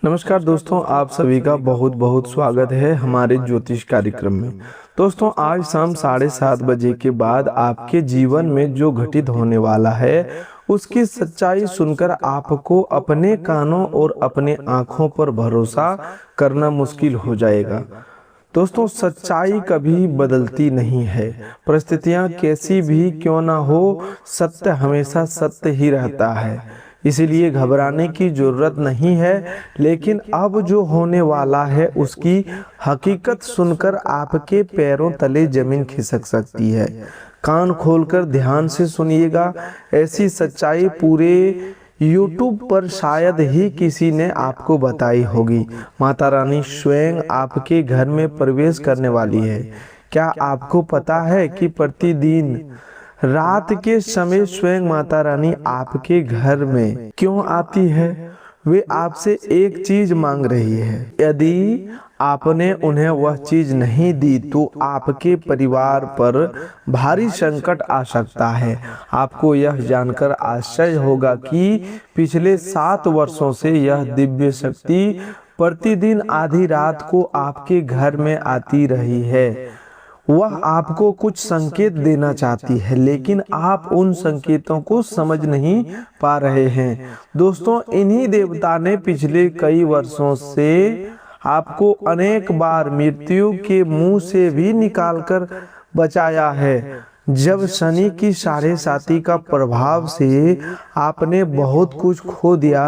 नमस्कार दोस्तों, आप सभी का बहुत बहुत स्वागत है हमारे ज्योतिष कार्यक्रम में। दोस्तों, आज शाम 7:30 बजे के बाद आपके जीवन में जो घटित होने वाला है उसकी सच्चाई सुनकर आपको अपने कानों और अपने आँखों पर भरोसा करना मुश्किल हो जाएगा। दोस्तों, सच्चाई कभी बदलती नहीं है। परिस्थितियां कैसी भी क्यों ना हो, सत्य हमेशा सत्य ही रहता है। इसीलिए घबराने की जरूरत नहीं है, लेकिन अब जो होने वाला है उसकी हकीकत सुनकर आपके पैरों तले जमीन खिसक सकती है। कान खोलकर ध्यान से सुनिएगा। ऐसी सच्चाई पूरे YouTube पर शायद ही किसी ने आपको बताई होगी। माता रानी स्वयं आपके घर में प्रवेश करने वाली है। क्या आपको पता है कि प्रतिदिन रात के समय स्वयं माता रानी आपके घर में क्यों आती है? वे आपसे एक चीज मांग रही है। यदि आपने उन्हें वह चीज नहीं दी तो आपके परिवार पर भारी संकट आ सकता है। आपको यह जानकर आश्चर्य होगा कि पिछले 7 वर्षों से यह दिव्य शक्ति प्रतिदिन आधी रात को आपके घर में आती रही है। वह आपको कुछ संकेत देना चाहती है, लेकिन आप उन संकेतों को समझ नहीं पा रहे हैं। दोस्तों, इन्हीं देवता ने पिछले कई वर्षों से आपको अनेक बार मृत्यु के मुंह से भी निकालकर बचाया है। जब शनि की 7.5 का प्रभाव से आपने बहुत कुछ खो दिया,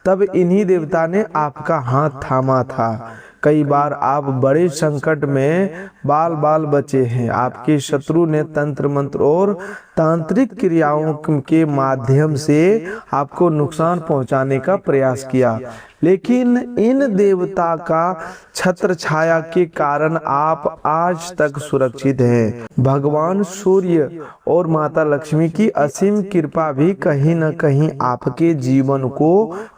तब इन्हीं देवता ने आपका हाथ थामा था। कई बार आप बड़े संकट में बाल बाल बचे हैं। आपके शत्रु ने तंत्र मंत्र और तांत्रिक क्रियाओं के माध्यम से आपको नुकसान पहुंचाने का प्रयास किया, लेकिन इन देवता का छत्र छाया के कारण आप आज तक सुरक्षित हैं। भगवान सूर्य और माता लक्ष्मी की असीम कृपा भी कहीं न कहीं आपके जीवन को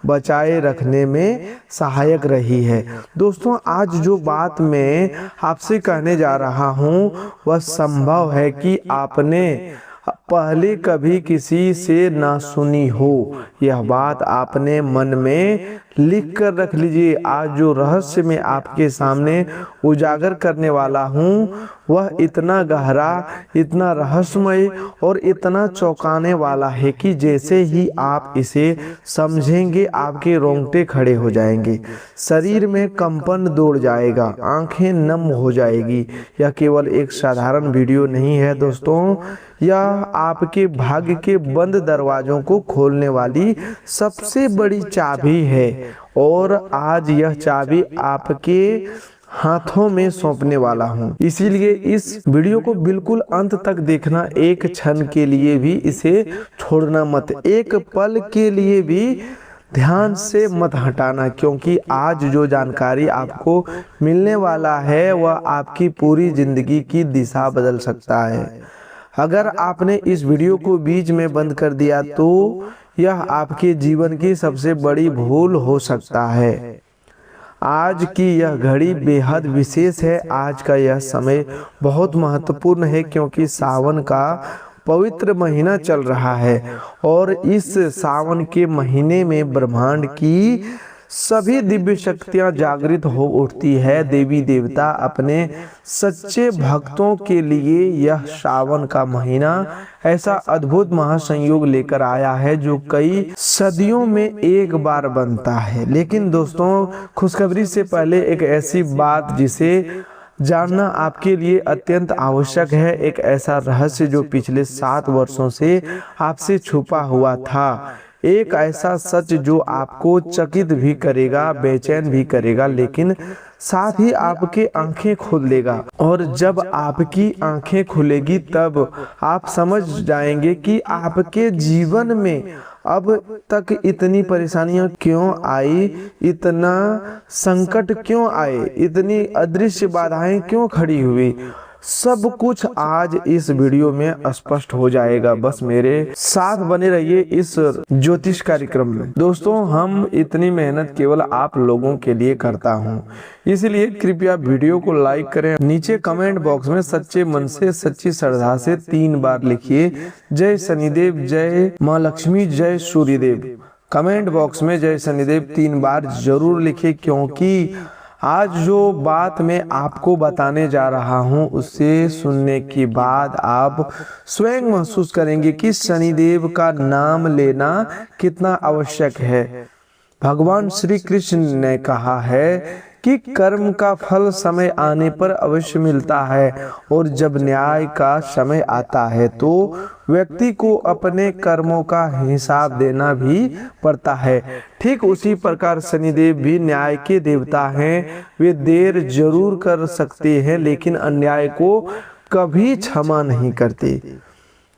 बचाए रखने में सहायक रही है। दोस्तों, आज जो बात मैं आपसे कहने जा रहा हूँ वह संभव है कि आपने पहले कभी किसी से ना सुनी हो। यह बात आपने मन में लिख कर रख लीजिए। आज जो रहस्य मैं आपके सामने उजागर करने वाला हूँ वह इतना गहरा, इतना रहस्यमय और इतना चौंकाने वाला है कि जैसे ही आप इसे समझेंगे आपके रोंगटे खड़े हो जाएंगे, शरीर में कंपन दौड़ जाएगा, आंखें नम हो जाएगी। यह केवल एक साधारण वीडियो नहीं है दोस्तों, यह आपके भाग्य के बंद दरवाजों को खोलने वाली सबसे बड़ी चाबी है। और आज यह चाबी आपके हाथों में सौंपने वाला हूँ। इसीलिए इस वीडियो को बिल्कुल अंत तक देखना। एक क्षण के लिए भी इसे छोड़ना मत, एक पल के लिए भी ध्यान से मत हटाना, क्योंकि आज जो जानकारी आपको मिलने वाला है वह आपकी पूरी जिंदगी की दिशा बदल सकता है। अगर आपने इस वीडियो को बीच में बंद कर दिया तो यह आपके जीवन की सबसे बड़ी भूल हो सकता है। आज की यह घड़ी बेहद विशेष है। आज का यह समय बहुत महत्वपूर्ण है, क्योंकि सावन का पवित्र महीना चल रहा है और इस सावन के महीने में ब्रह्मांड की सभी दिव्य शक्तियां जागृत हो उठती है। देवी देवता अपने सच्चे भक्तों के लिए यह सावन का महीना ऐसा अद्भुत महासंयोग लेकर आया है जो कई सदियों में एक बार बनता है। लेकिन दोस्तों, खुशखबरी से पहले एक ऐसी बात जिसे जानना आपके लिए अत्यंत आवश्यक है, एक ऐसा रहस्य जो पिछले 7 वर्षों से आपसे छुपा हुआ था, एक ऐसा सच जो आपको चकित भी करेगा, बेचैन भी करेगा, लेकिन साथ ही आपके आंखें खोल देगा। और जब आपकी आंखें खुलेगी तब आप समझ जाएंगे कि आपके जीवन में अब तक इतनी परेशानियां क्यों आई, इतना संकट क्यों आए, इतनी अदृश्य बाधाएं क्यों खड़ी हुई। सब कुछ आज इस वीडियो में स्पष्ट हो जाएगा। बस मेरे साथ बने रहिए इस ज्योतिष कार्यक्रम में। दोस्तों, हम इतनी मेहनत केवल आप लोगों के लिए करता हूं, इसलिए कृपया वीडियो को लाइक करें। नीचे कमेंट बॉक्स में सच्चे मन से, सच्ची श्रद्धा से 3 बार लिखिए, जय शनिदेव, जय माँ लक्ष्मी, जय सूर्यदेव। कमेंट बॉक्स में जय शनिदेव 3 बार जरूर लिखें, क्योंकि आज जो बात मैं आपको बताने जा रहा हूँ उससे सुनने के बाद आप स्वयं महसूस करेंगे कि शनिदेव का नाम लेना कितना आवश्यक है। भगवान श्री कृष्ण ने कहा है कि कर्म का फल समय आने पर अवश्य मिलता है, और जब न्याय का समय आता है तो व्यक्ति को अपने कर्मों का हिसाब देना भी पड़ता है। ठीक उसी प्रकार शनिदेव भी न्याय के देवता हैं। वे देर जरूर कर सकते हैं लेकिन अन्याय को कभी क्षमा नहीं करते।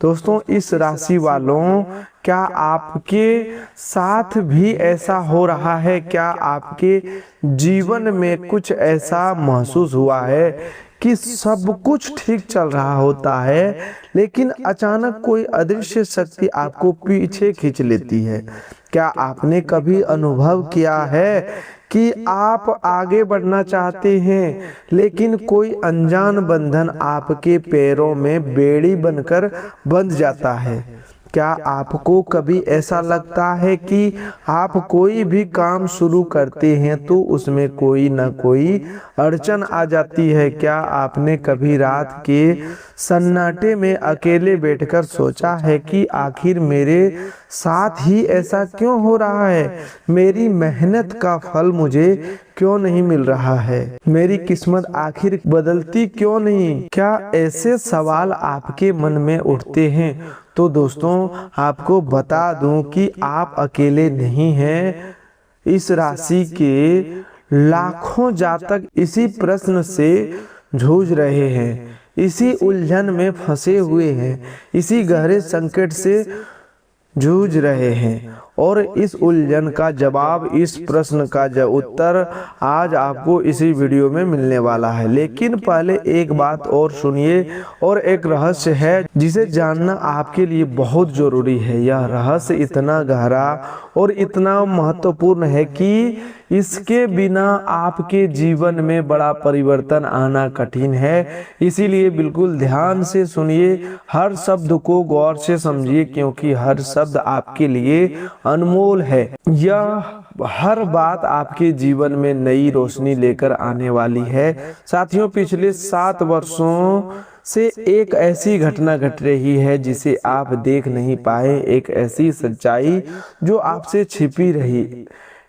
दोस्तों, इस राशि वालों, क्या आपके साथ भी ऐसा हो रहा है? क्या आपके जीवन में कुछ ऐसा महसूस हुआ है कि सब कुछ ठीक चल रहा होता है लेकिन अचानक कोई अदृश्य शक्ति आपको पीछे खींच लेती है? क्या आपने कभी अनुभव किया है कि आप आगे बढ़ना चाहते हैं लेकिन कोई अनजान बंधन आपके पैरों में बेड़ी बनकर बंध जाता है? क्या आपको कभी ऐसा लगता है कि आप कोई भी काम शुरू करते हैं तो उसमें कोई ना कोई अड़चन आ जाती है? क्या आपने कभी रात के सन्नाटे में अकेले बैठकर सोचा है कि आखिर मेरे साथ ही ऐसा क्यों हो रहा है? मेरी मेहनत का फल मुझे क्यों नहीं मिल रहा है? मेरी किस्मत आखिर बदलती क्यों नहीं? क्या ऐसे सवाल आपके मन में उठते हैं? तो दोस्तों, आपको बता दूं कि आप अकेले नहीं हैं। इस राशि के लाखों जातक इसी प्रश्न से जूझ रहे हैं, इसी उलझन में फंसे हुए हैं, इसी गहरे संकट से जूझ रहे हैं, और इस उलझन का जवाब, इस प्रश्न का उत्तर आज आपको इसी वीडियो में मिलने वाला है। लेकिन पहले एक बात और सुनिए, और एक रहस्य है जिसे जानना आपके लिए बहुत जरूरी है। यह रहस्य इतना गहरा और इतना महत्वपूर्ण है कि इसके बिना आपके जीवन में बड़ा परिवर्तन आना कठिन है। इसीलिए बिल्कुल ध्यान से सुनिए, हर शब्द को गौर से समझिए, क्योंकि हर शब्द आपके लिए अनमोल है। यह हर बात आपके जीवन में नई रोशनी लेकर आने वाली है। साथियों, पिछले 7 वर्षों से एक ऐसी घटना घट रही है जिसे आप देख नहीं पाए, एक ऐसी सच्चाई जो आपसे छिपी रही,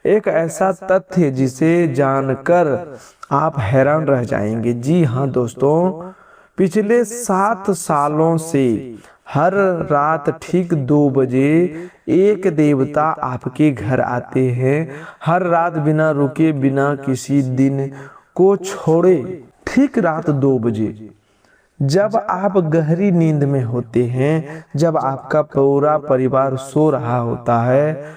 एक ऐसा तथ्य जिसे जानकर आप हैरान रह जाएंगे। जी हाँ दोस्तों, पिछले 7 सालों से हर रात ठीक 2 बजे एक देवता आपके घर आते हैं। हर रात बिना रुके, बिना किसी दिन को छोड़े, ठीक रात 2 बजे, जब आप गहरी नींद में होते हैं, जब आपका पूरा परिवार सो रहा होता है,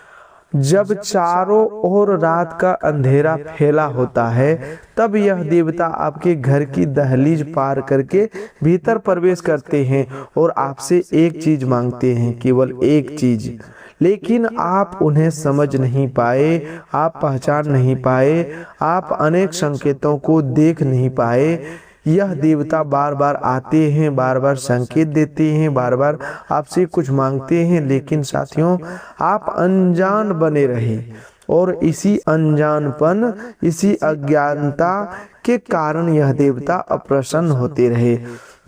जब चारों ओर रात का अंधेरा फैला होता है, तब यह देवता आपके घर की दहलीज पार करके भीतर प्रवेश करते हैं और आपसे एक चीज मांगते हैं, केवल एक चीज। लेकिन आप उन्हें समझ नहीं पाए, आप पहचान नहीं पाए, आप अनेक संकेतों को देख नहीं पाए। यह देवता बार बार आते हैं, बार बार संकेत देते हैं, बार बार आपसे कुछ मांगते हैं, लेकिन साथियों, आप अनजान बने रहे, और इसी अनजानपन, इसी अज्ञानता के कारण यह देवता अप्रसन्न होते रहे।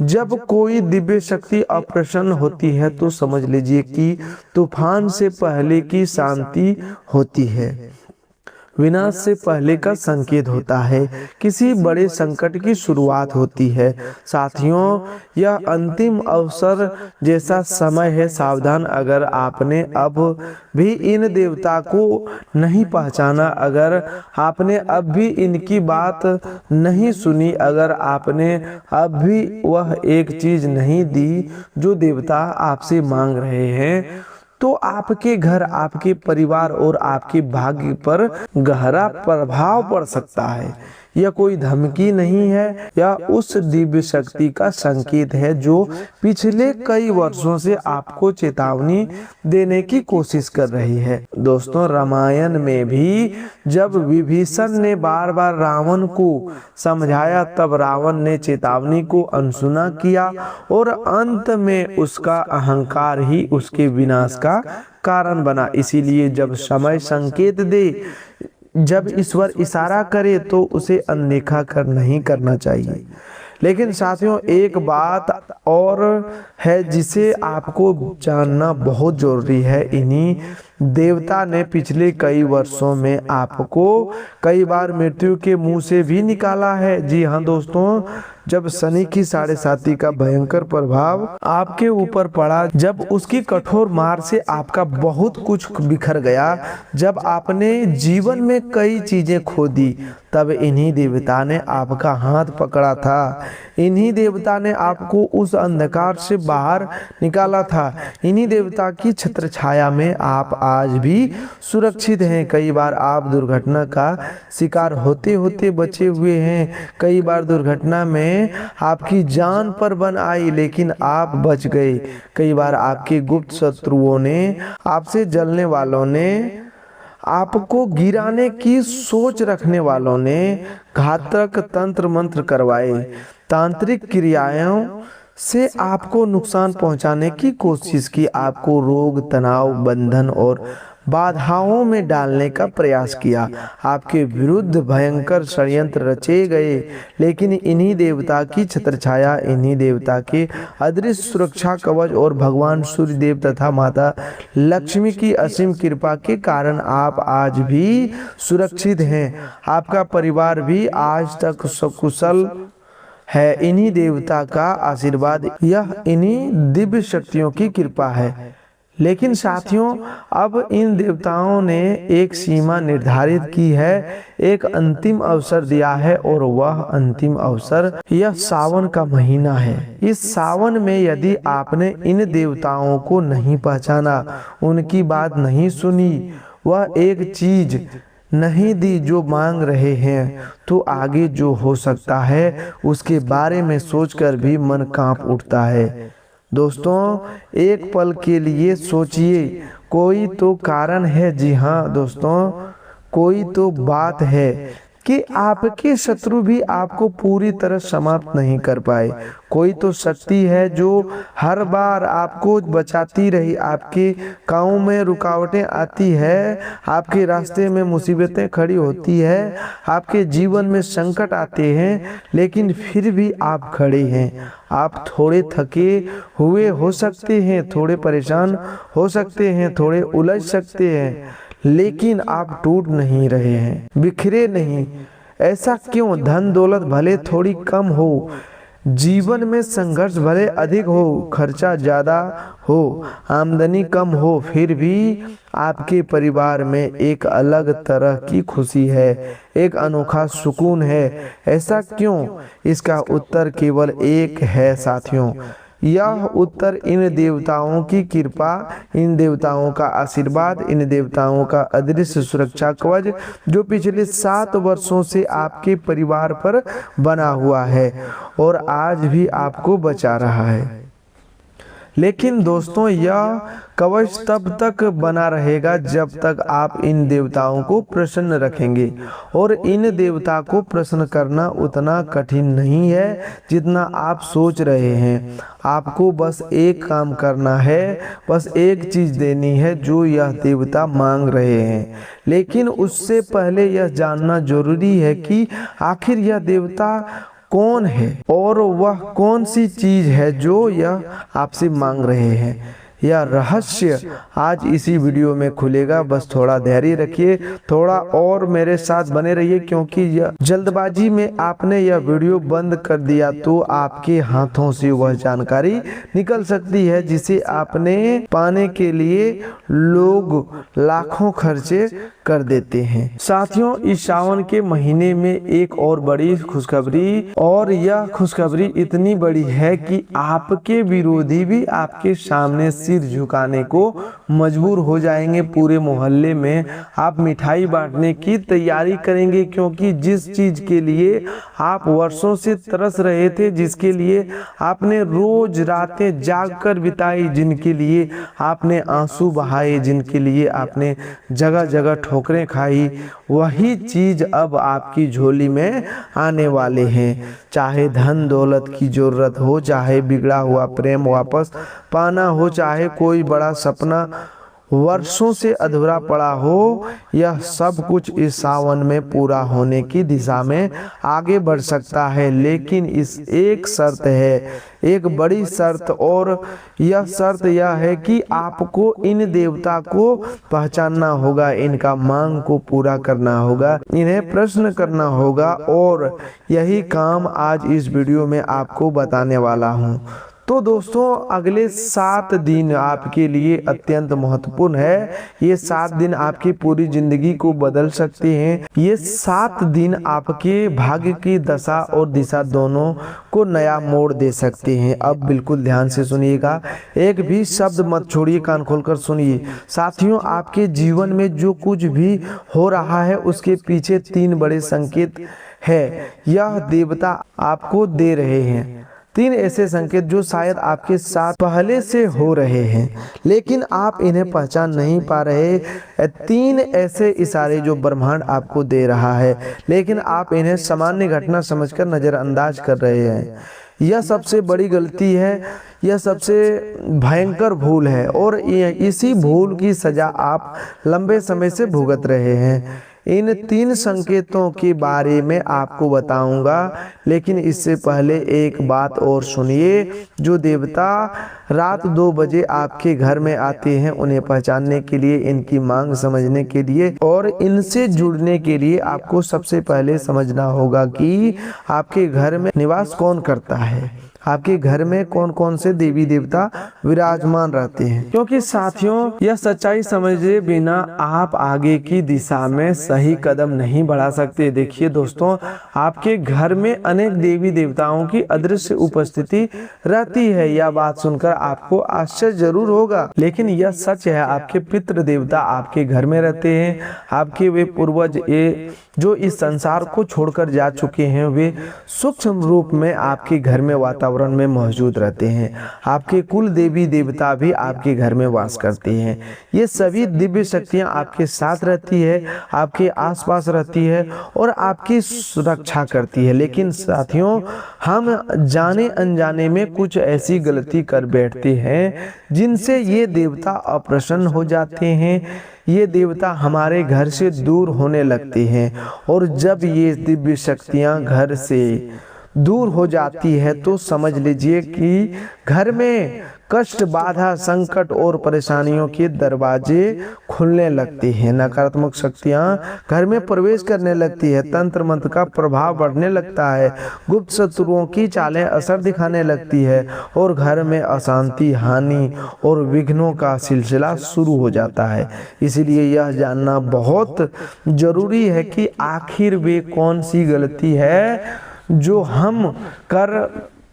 जब कोई दिव्य शक्ति अप्रसन्न होती है तो समझ लीजिए कि तूफान से पहले की शांति होती है, विनाश से पहले का संकेत होता है, किसी बड़े संकट की शुरुआत होती है। साथियों, यह अंतिम अवसर जैसा समय है। सावधान, अगर आपने अब भी इन देवता को नहीं पहचाना, अगर आपने अब भी इनकी बात नहीं सुनी, अगर आपने अब भी वह एक चीज नहीं दी जो देवता आपसे मांग रहे हैं, तो आपके घर, आपके परिवार और आपके भाग्य पर गहरा प्रभाव पड़ सकता है। यह कोई धमकी नहीं है, यह उस दिव्य शक्ति का संकेत है जो पिछले कई वर्षों से आपको चेतावनी देने की कोशिश कर रही है। दोस्तों, रामायण में भी जब विभीषण ने बार बार रावण को समझाया, तब रावण ने चेतावनी को अनसुना किया और अंत में उसका अहंकार ही उसके विनाश का कारण बना। इसीलिए जब समय संकेत दे, जब ईश्वर इशारा करे तो उसे अनदेखा कर नहीं करना चाहिए। लेकिन साथियों, एक बात और है जिसे आपको जानना बहुत जरूरी है। इन्हीं देवता ने पिछले कई वर्षों में आपको कई बार मृत्यु के मुंह से भी निकाला है। जी हाँ दोस्तों, जब शनि की 7.5 का भयंकर प्रभाव आपके ऊपर पड़ा, जब उसकी कठोर मार से आपका बहुत कुछ बिखर गया, जब आपने जीवन में कई चीजें खो दी, तब इन्हीं देवता ने आपका हाथ पकड़ा था। इन्हीं देवता ने आपको उस अंधकार से बाहर निकाला था। इन्हीं देवता की छत्र छाया में आप आज भी सुरक्षित हैं। कई बार आप दुर्घटना का शिकार होते होते बचे हुए हैं। कई बार दुर्घटना में आपकी जान पर बन आई, लेकिन आप बच गए। कई बार आपके गुप्त शत्रुओं ने, आपसे जलने वालों ने, आपको गिराने की सोच रखने वालों ने घातक तंत्र मंत्र करवाए, तांत्रिक क्रियाओं से आपको नुकसान पहुंचाने की कोशिश की, आपको रोग, तनाव, बंधन और बाधाओं में डालने का प्रयास किया। आपके विरुद्ध भयंकर षड्यंत्र रचे गए, लेकिन इन्हीं देवता की छत्रछाया, इन्हीं देवता के अदृश्य सुरक्षा कवच और भगवान सूर्य देव तथा माता लक्ष्मी की असीम कृपा के कारण आप आज भी सुरक्षित हैं। आपका परिवार भी आज तक सकुशल है। इन्हीं देवता का आशीर्वाद, यह इन्हीं दिव्य शक्तियों की कृपा है। लेकिन साथियों, अब इन देवताओं ने एक सीमा निर्धारित की है, एक अंतिम अवसर दिया है, और वह अंतिम अवसर यह सावन का महीना है। इस सावन में यदि आपने इन देवताओं को नहीं पहचाना, उनकी बात नहीं सुनी, वह एक चीज नहीं दी जो मांग रहे हैं, तो आगे जो हो सकता है उसके बारे में सोचकर भी मन कांप उठता है। दोस्तों, एक पल के लिए सोचिए, कोई तो कारण है। जी हाँ दोस्तों, कोई तो बात है कि आपके शत्रु भी आपको पूरी तरह समाप्त नहीं कर पाए। कोई तो शक्ति है जो हर बार आपको बचाती रही। आपके काम में रुकावटें आती है, आपके रास्ते में मुसीबतें खड़ी होती है, आपके जीवन में संकट आते हैं, लेकिन फिर भी आप खड़े हैं। आप थोड़े थके हुए हो सकते हैं, थोड़े परेशान हो सकते हैं, थोड़े उलझ सकते हैं, लेकिन आप टूट नहीं रहे हैं, बिखरे नहीं। ऐसा क्यों? धन दौलत भले थोड़ी कम हो, जीवन में संघर्ष भले अधिक हो, खर्चा ज्यादा हो, आमदनी कम हो, फिर भी आपके परिवार में एक अलग तरह की खुशी है, एक अनोखा सुकून है। ऐसा क्यों? इसका उत्तर केवल एक है साथियों। यह उत्तर इन देवताओं की कृपा, इन देवताओं का आशीर्वाद, इन देवताओं का अदृश्य सुरक्षा कवच जो पिछले 7 वर्षों से आपके परिवार पर बना हुआ है और आज भी आपको बचा रहा है। लेकिन दोस्तों, यह कवच तब तक बना रहेगा जब तक आप इन देवताओं को प्रसन्न रखेंगे, और इन देवता को प्रसन्न करना उतना कठिन नहीं है जितना आप सोच रहे हैं। आपको बस एक काम करना है, बस एक चीज देनी है जो यह देवता मांग रहे हैं। लेकिन उससे पहले यह जानना जरूरी है कि आखिर यह देवता कौन है और वह कौन सी चीज है जो यह आपसे मांग रहे हैं। यह रहस्य आज इसी वीडियो में खुलेगा। बस थोड़ा धैर्य रखिए, थोड़ा और मेरे साथ बने रहिए, क्योंकि यह जल्दबाजी में आपने यह वीडियो बंद कर दिया तो आपके हाथों से वह जानकारी निकल सकती है जिसे आपने पाने के लिए लोग लाखों खर्चे कर देते हैं। साथियों, इस सावन के महीने में एक और बड़ी खुशखबरी, और यह खुशखबरी इतनी बड़ी है कि आपके विरोधी भी आपके सामने सिर झुकाने को मजबूर हो जाएंगे। पूरे मोहल्ले में आप मिठाई बांटने की तैयारी करेंगे, क्योंकि जिस चीज के लिए आप वर्षों से तरस रहे थे, जिसके लिए आपने रोज रातें जागकर बिताई, जिनके लिए आपने आंसू बहाए, जिनके लिए आपने जगह जगह ठोकरें खाई, वही चीज अब आपकी झोली में आने वाले हैं। चाहे धन दौलत की जरूरत हो, चाहे बिगड़ा हुआ प्रेम वापस पाना हो, चाहे कोई बड़ा सपना वर्षों से अधूरा पड़ा हो, यह सब कुछ इस सावन में पूरा होने की दिशा में आगे बढ़ सकता है। लेकिन इस एक शर्त है, एक बड़ी शर्त, और यह शर्त यह है कि आपको इन देवता को पहचानना होगा, इनका मांग को पूरा करना होगा, इन्हें प्रश्न करना होगा, और यही काम आज इस वीडियो में आपको बताने वाला हूँ। तो दोस्तों, अगले 7 दिन आपके लिए अत्यंत महत्वपूर्ण है। ये 7 दिन आपकी पूरी जिंदगी को बदल सकते हैं। ये 7 दिन आपके भाग्य की दशा और दिशा दोनों को नया मोड़ दे सकते हैं। अब बिल्कुल ध्यान से सुनिएगा, एक भी शब्द मत छोड़िए, कान खोलकर सुनिए। साथियों, आपके जीवन में जो कुछ भी हो रहा है उसके पीछे 3 बड़े संकेत है, यह देवता आपको दे रहे हैं। 3 ऐसे संकेत जो शायद आपके साथ पहले से हो रहे हैं, लेकिन आप इन्हें पहचान नहीं पा रहे। 3 ऐसे इशारे जो ब्रह्मांड आपको दे रहा है, लेकिन आप इन्हें सामान्य घटना समझकर नजरअंदाज कर रहे हैं। यह सबसे बड़ी गलती है, यह सबसे भयंकर भूल है, और इसी भूल की सजा आप लंबे समय से भुगत रहे हैं। इन 3 संकेतों के बारे में आपको बताऊंगा, लेकिन इससे पहले एक बात और सुनिए। जो देवता रात 2 बजे आपके घर में आते हैं, उन्हें पहचानने के लिए, इनकी मांग समझने के लिए और इनसे जुड़ने के लिए आपको सबसे पहले समझना होगा कि आपके घर में निवास कौन करता है, आपके घर में कौन कौन से देवी देवता विराजमान रहते हैं। क्योंकि साथियों, यह सच्चाई समझे बिना आप आगे की दिशा में सही कदम नहीं बढ़ा सकते। देखिए दोस्तों, आपके घर में अनेक देवी देवताओं की अदृश्य उपस्थिति रहती है। यह बात सुनकर आपको आश्चर्य जरूर होगा, लेकिन यह सच है। आपके पितृ देवता आपके घर में रहते हैं। आपके वे पूर्वज जो इस संसार को छोड़कर जा चुके हैं, वे सूक्ष्म रूप में आपके घर में वातावरण में मौजूद रहते हैं। आपके कुल देवी देवता भी आपके घर में वास करते हैं। ये सभी दिव्य शक्तियां आपके साथ रहती है, आपके आसपास रहती है और आपकी सुरक्षा करती है। लेकिन साथियों, हम जाने अनजाने में कुछ ऐसी गलती कर बैठते हैं जिनसे ये देवता अप्रसन्न हो जाते हैं। ये देवता हमारे घर से दूर होने लगते हैं, और जब ये दिव्य शक्तियां घर से दूर हो जाती है तो समझ लीजिए कि घर में कष्ट, बाधा, संकट और परेशानियों के दरवाजे खुलने लगते हैं। नकारात्मक शक्तियां घर में प्रवेश करने लगती है, तंत्र मंत्र का प्रभाव बढ़ने लगता है, गुप्त शत्रुओं की चालें असर दिखाने लगती है, और घर में अशांति, हानि और विघ्नों का सिलसिला शुरू हो जाता है। इसीलिए यह जानना बहुत जरूरी है कि आखिर वे कौन सी गलती है जो हम कर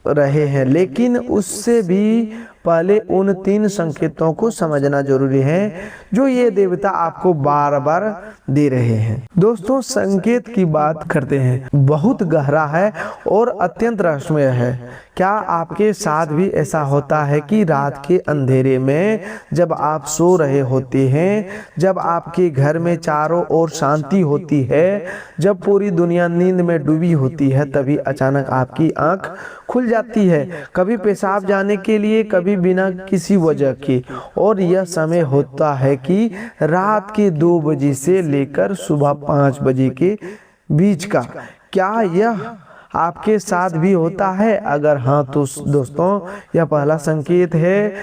रहे हैं। लेकिन उससे भी पहले उन 3 संकेतों को समझना जरूरी है जो ये देवता आपको बार बार दे रहे हैं। दोस्तों, संकेत की बात करते हैं, बहुत गहरा है और अत्यंत रहस्यमय है। क्या आपके साथ भी ऐसा होता है कि रात के अंधेरे में जब आप सो रहे होते हैं, जब आपके घर में चारों ओर शांति होती है, जब पूरी दुनिया नींद में डूबी होती है, तभी अचानक आपकी आंख खुल जाती है, कभी पेशाब जाने के लिए, कभी बिना किसी वजह के, और यह समय होता है कि रात के 2 बजे से लेकर सुबह 5 बजे के बीच का। क्या यह आपके साथ भी होता है? अगर हाँ तो दोस्तों, यह पहला संकेत है।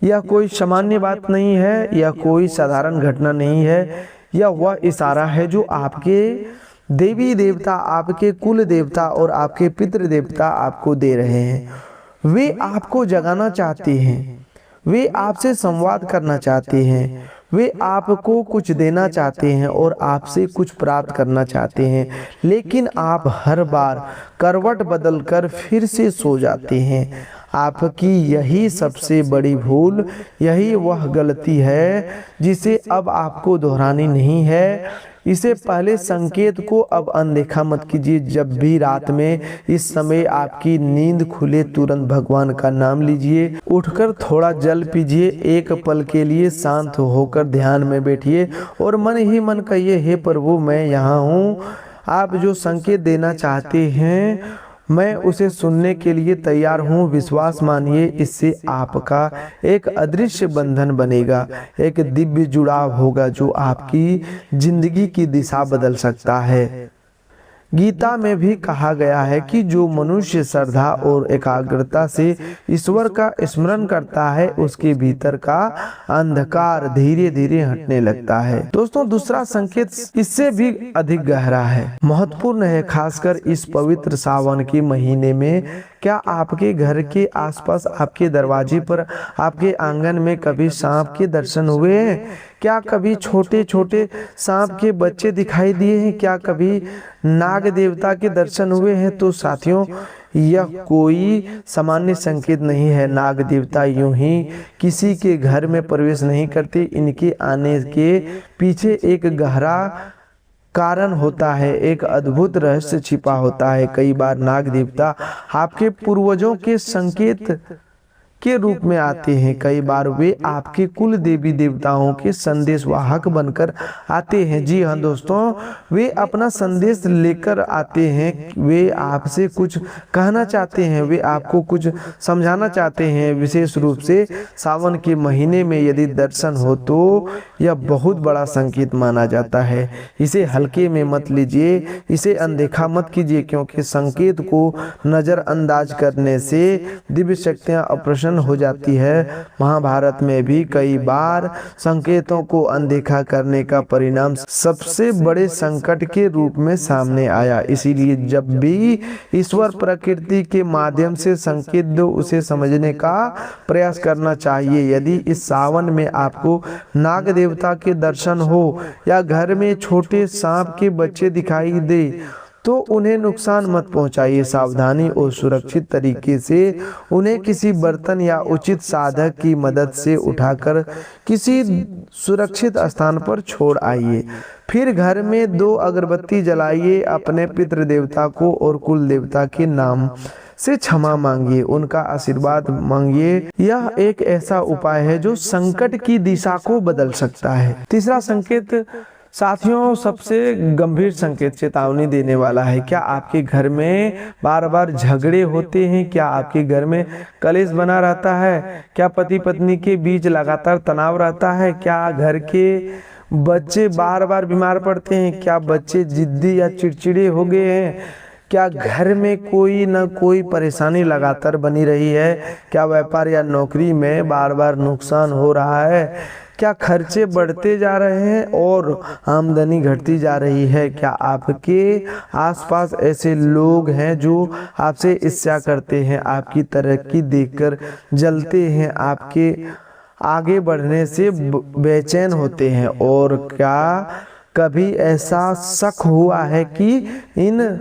यह कोई सामान्य बात नहीं है, यह कोई साधारण घटना नहीं है। यह वह इशारा है जो आपके देवी देवता, आपके कुल देवता और आपके पितृ देवता आपको दे रहे हैं। वे आपको जगाना चाहते हैं, वे आपसे संवाद करना चाहते हैं, वे आपको कुछ देना चाहते हैं और आपसे कुछ प्राप्त करना चाहते हैं, लेकिन आप हर बार करवट बदलकर फिर से सो जाते हैं। आपकी यही सबसे बड़ी भूल, यही वह गलती है जिसे अब आपको दोहरानी नहीं है। इसे पहले संकेत को अब अनदेखा मत कीजिए। जब भी रात में इस समय आपकी नींद खुले तुरंत भगवान का नाम लीजिए। उठकर थोड़ा जल पीजिए, एक पल के लिए शांत होकर ध्यान में बैठिए और मन ही मन कहिए, हे प्रभु मैं यहाँ हूँ। आप जो संकेत देना चाहते हैं मैं उसे सुनने के लिए तैयार हूँ। विश्वास मानिए, इससे आपका एक अदृश्य बंधन बनेगा, एक दिव्य जुड़ाव होगा जो आपकी जिंदगी की दिशा बदल सकता है। गीता में भी कहा गया है कि जो मनुष्य श्रद्धा और एकाग्रता से ईश्वर का स्मरण करता है उसके भीतर का अंधकार धीरे धीरे हटने लगता है। दोस्तों, दूसरा संकेत इससे भी अधिक गहरा है, महत्वपूर्ण है, खासकर इस पवित्र सावन के महीने में। क्या आपके घर के आसपास, आपके दरवाजे पर, आपके आंगन में कभी सांप के दर्शन हुए हैं? क्या कभी छोटे छोटे सांप के बच्चे दिखाई दिए हैं? क्या कभी नाग देवता के दर्शन हुए हैं? तो साथियों, यह कोई सामान्य संकेत नहीं है। नाग देवता यूं ही किसी के घर में प्रवेश नहीं करते। इनके आने के पीछे एक गहरा कारण होता है, एक अद्भुत रहस्य छिपा होता है। कई बार नाग देवता आपके पूर्वजों के संकेत के रूप में आते हैं। कई बार वे आपके कुल देवी देवताओं के संदेशवाहक बनकर आते हैं। जी हाँ दोस्तों, वे अपना संदेश लेकर आते हैं। वे आपसे कुछ कहना चाहते हैं, वे आपको कुछ समझाना चाहते हैं। विशेष रूप से सावन के महीने में यदि दर्शन हो तो यह बहुत बड़ा संकेत माना जाता है। इसे हल्के में मत लीजिए, इसे अनदेखा मत कीजिए, क्योंकि संकेत को नजरअंदाज करने से दिव्य शक्तियां अप्रसन्न हो जाती है। महाभारत में भी कई बार संकेतों को अनदेखा करने का परिणाम सबसे बड़े संकट के रूप में सामने आया। इसीलिए जब भी ईश्वर प्रकृति के माध्यम से संकेत दो, उसे समझने का प्रयास करना चाहिए। यदि इस सावन में आपको नाग देवता के दर्शन हो या घर में छोटे सांप के बच्चे दिखाई दे तो उन्हें नुकसान मत पहुंचाइए। सावधानी और सुरक्षित तरीके से उन्हें किसी बर्तन या उचित साधक की मदद से उठाकर किसी सुरक्षित स्थान पर छोड़ आइए। फिर घर में 2 अगरबत्ती जलाइए। अपने पितृ देवता को और कुल देवता के नाम से क्षमा मांगिए, उनका आशीर्वाद मांगिए। यह एक ऐसा उपाय है जो संकट की दिशा को बदल सकता है। तीसरा संकेत साथियों, सबसे गंभीर संकेत, चेतावनी देने वाला है। क्या आपके घर में बार बार झगड़े होते हैं? क्या आपके घर में कलेश बना रहता है? क्या पति पत्नी के बीच लगातार तनाव रहता है? क्या घर के बच्चे बार बार बीमार पड़ते हैं? क्या बच्चे जिद्दी या चिड़चिड़े हो गए हैं? क्या घर में कोई न कोई परेशानी लगातार बनी रही है? क्या व्यापार या नौकरी में बार बार नुकसान हो रहा है? क्या खर्चे बढ़ते जा रहे हैं और आमदनी घटती जा रही है? क्या आपके आसपास ऐसे लोग हैं जो आपसे ईर्ष्या करते हैं, आपकी तरक्की देखकर जलते हैं, आपके आगे बढ़ने से बेचैन होते हैं? और क्या कभी ऐसा शक हुआ है कि इन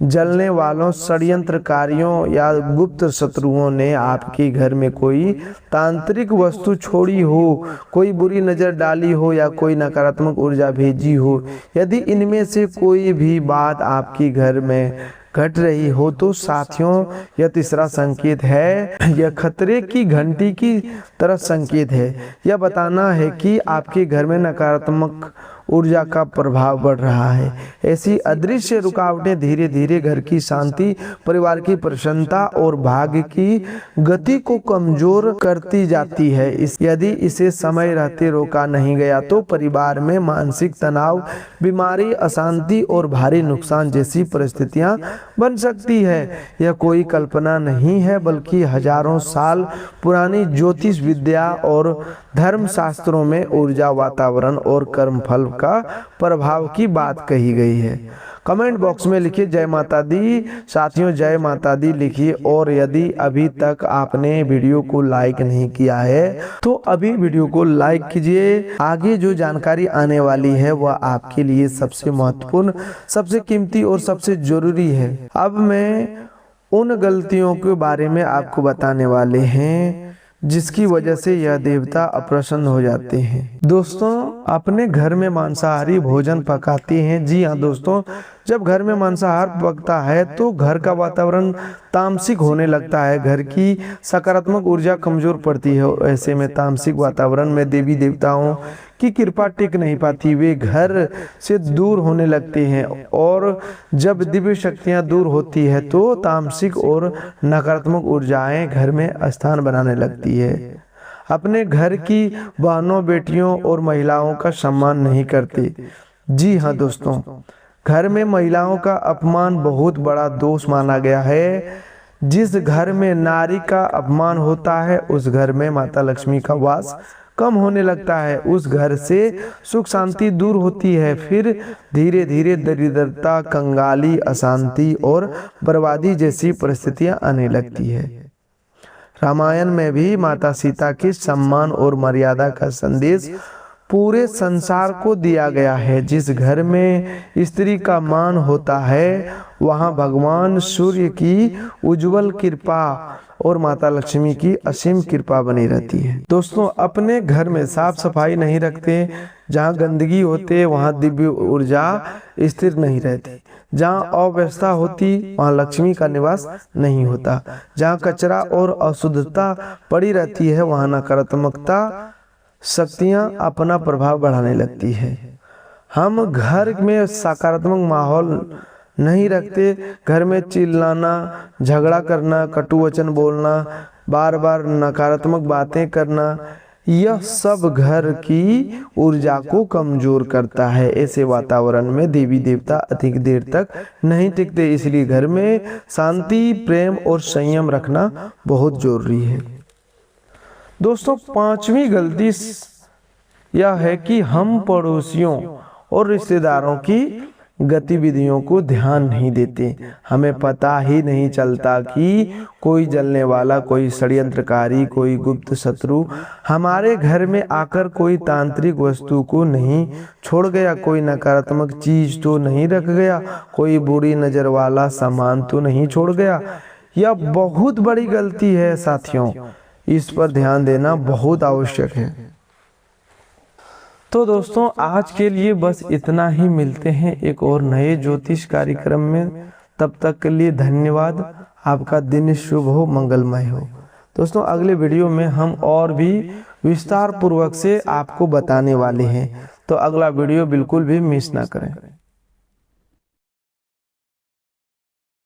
जलने वालों, षड्यंत्रकारियों या गुप्त शत्रुओं ने आपके घर में कोई तांत्रिक वस्तु छोड़ी हो, कोई बुरी नज़र डाली हो या कोई नकारात्मक ऊर्जा भेजी हो? यदि इनमें से कोई भी बात आपके घर में घट रही हो तो साथियों, यह तीसरा संकेत है। यह खतरे की घंटी की तरह संकेत है। यह बताना है कि आपके घर में नकारात्मक ऊर्जा का प्रभाव बढ़ रहा है। ऐसी अदृश्य रुकावटें धीरे धीरे घर की शांति, परिवार की प्रसन्नता और भाग्य की गति को कमजोर करती जाती है। यदि इसे समय रहते रोका नहीं गया तो परिवार में मानसिक तनाव, बीमारी, अशांति और भारी नुकसान जैसी परिस्थितियां बन सकती है। यह कोई कल्पना नहीं है, बल्कि हजारों साल पुरानी ज्योतिष विद्या और धर्म शास्त्रों में ऊर्जा, वातावरण और कर्मफल का प्रभाव की बात कही गई है। कमेंट बॉक्स में लिखिए जय माता दी। साथियों, जय माता दी लिखिए। और यदि अभी तक आपने वीडियो को लाइक नहीं किया है तो अभी वीडियो को लाइक कीजिए। आगे जो जानकारी आने वाली है वह आपके लिए सबसे महत्वपूर्ण, सबसे कीमती और सबसे जरूरी है। अब मैं उन गलतियों के बारे में आपको बताने वाले हैं जिसकी वजह से यह देवता अप्रसन्न हो जाते हैं। दोस्तों, अपने घर में मांसाहारी भोजन पकाते हैं। जी हाँ दोस्तों, जब घर में मांसाहार पकता है तो घर का वातावरण तामसिक होने लगता है, घर की सकारात्मक ऊर्जा कमजोर पड़ती है। ऐसे में तामसिक वातावरण में देवी देवताओं की कृपा टिक नहीं पाती, वे घर से दूर होने लगते हैं। और जब दिव्य शक्तियां दूर होती है तो तामसिक और नकारात्मक ऊर्जाएं घर में स्थान बनाने लगती है। अपने घर की बहनों, बेटियों और महिलाओं का सम्मान नहीं करते। जी हाँ दोस्तों, घर में महिलाओं का अपमान बहुत बड़ा दोष माना गया है। जिस घर में नारी का अपमान होता है उस घर में माता लक्ष्मी का वास कम होने लगता है, उस घर से सुख शांति दूर होती है। फिर धीरे धीरे दरिद्रता, कंगाली, अशांति और बर्बादी जैसी परिस्थितियां आने लगती है। रामायण में भी माता सीता के सम्मान और मर्यादा का संदेश पूरे संसार को दिया गया है। जिस घर में स्त्री का मान होता है वहां भगवान सूर्य की उज्जवल कृपा और माता लक्ष्मी की असीम कृपा बनी रहती है। दोस्तों, अपने घर में साफ सफाई नहीं रखते, जहाँ गंदगी होते वहाँ दिव्य ऊर्जा स्थिर नहीं रहती। जहाँ अव्यवस्था होती वहाँ लक्ष्मी का निवास नहीं होता। जहाँ कचरा और अशुद्धता पड़ी रहती है वहाँ नकारात्मकता शक्तियाँ अपना प्रभाव बढ़ाने लगती है। हम घर में सकारात्मक माहौल नहीं रखते, घर में चिल्लाना, झगड़ा करना, कटु वचन बोलना, बार बार नकारात्मक बातें करना, यह सब घर की ऊर्जा को कमजोर करता है। ऐसे वातावरण में देवी देवता अधिक देर तक नहीं टिकते, इसलिए घर में शांति, प्रेम और संयम रखना बहुत जरूरी है। दोस्तों, पांचवी गलती यह है कि हम पड़ोसियों और रिश्तेदारों की गतिविधियों को ध्यान नहीं देते। हमें पता ही नहीं चलता कि कोई जलने वाला, कोई षड्यंत्रकारी, कोई गुप्त शत्रु हमारे घर में आकर कोई तांत्रिक वस्तु को नहीं छोड़ गया, कोई नकारात्मक चीज तो नहीं रख गया, कोई बुरी नजर वाला सामान तो नहीं छोड़ गया। यह बहुत बड़ी गलती है साथियों, इस पर ध्यान देना बहुत आवश्यक है। तो दोस्तों, आज के लिए बस इतना ही। मिलते हैं एक और नए ज्योतिष कार्यक्रम में। तब तक के लिए धन्यवाद। आपका दिन शुभ हो, मंगलमय हो। दोस्तों, अगले वीडियो में हम और भी विस्तार पूर्वक से आपको बताने वाले हैं, तो अगला वीडियो बिल्कुल भी मिस ना करें।